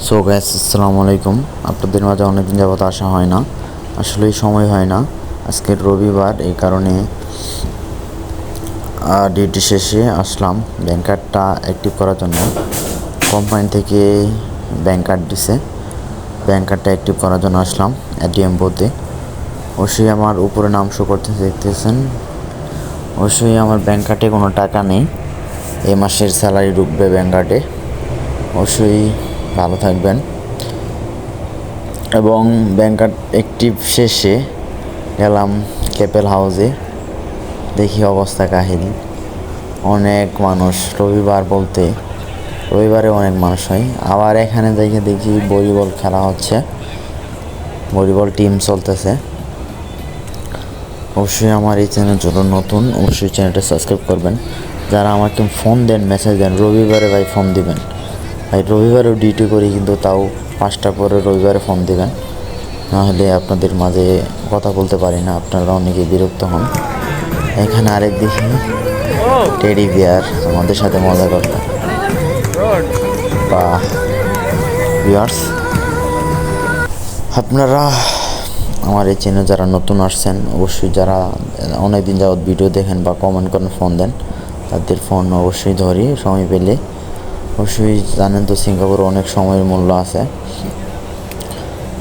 So gas আসসালামু আলাইকুম। আপনাদের মাঝে অনেকদিন যাবত আসা হয় না, আসলেই সময় হয় না। আজকে রবিবার, এই কারণে ডিউটি শেষে আসলাম ব্যাংক কার্ডটা অ্যাক্টিভ করার জন্য। কোম্পানি থেকে ব্যাংক কার্ড দিছে, ব্যাংক কার্ডটা অ্যাক্টিভ করার জন্য আসলাম এটিএম বুথে। অবশ্যই আমার উপরে নাম শো করতে দেখতেছেন। অবশ্যই আমার ব্যাংক কার্ডে কোনো টাকা নেই, এই মাসের স্যালারি ঢুকবে ব্যাংক কার্ডে। অবশ্যই ভালো থাকবেন। এবং ব্যাংক কার্ড অ্যাক্টিভ শেষে গেলাম ক্যাপেল হাউসে, দেখি অবস্থা কাহিনী। অনেক মানুষ, রবিবার বলতে রবিবারে অনেক মানুষ হয়। আবার এখানে দেখি ভলিবল খেলা হচ্ছে, ভলিবল টিম চলতেছে। অবশ্যই আমার এই চ্যানেল জন্য নতুন, অবশ্যই চ্যানেলটা সাবস্ক্রাইব করবেন। যারা আমাকে ফোন দেন, মেসেজ দেন, রবিবারে ভাই ফোন দিবেন, ভাই রবিবারেও ডিউটি করি, কিন্তু তাও 5টা পরে রবিবারে ফোন দিবেন, নাহলে আপনাদের মাঝে কথা বলতে পারি না, আপনারা অনেকে বিরক্ত হন। এখানে আরেক দেখি টেডি বিয়ার আমাদের সাথে মজা করতে। বা ভিউয়ার্স, আপনারা আমার এই চ্যানেল যারা নতুন আসছেন, অবশ্যই যারা অনেক দিন যাবত ভিডিও দেখেন বা কমেন্ট করেন, ফোন দেন, তাদের ফোন অবশ্যই ধরি সময় পেলে। অবশ্যই জানেন তো সিঙ্গাপুরে অনেক সময়ের মূল্য আছে।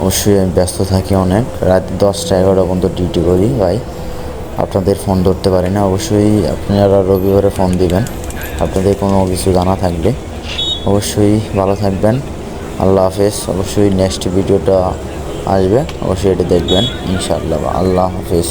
অবশ্যই আমি ব্যস্ত থাকি অনেক, রাত 10টা 11টা পর্যন্ত ডিউটি করি ভাই, আপনাদের ফোন ধরতে পারি না। অবশ্যই আপনারা রবিবারে ফোন দিবেন আপনাদের কোনো কিছু জানা থাকলে। অবশ্যই ভালো থাকবেন, আল্লাহ হাফেজ। অবশ্যই নেক্সট ভিডিওটা আসবে, অবশ্যই এটা দেখবেন ইনশাআল্লাহ। আল্লাহ হাফেজ।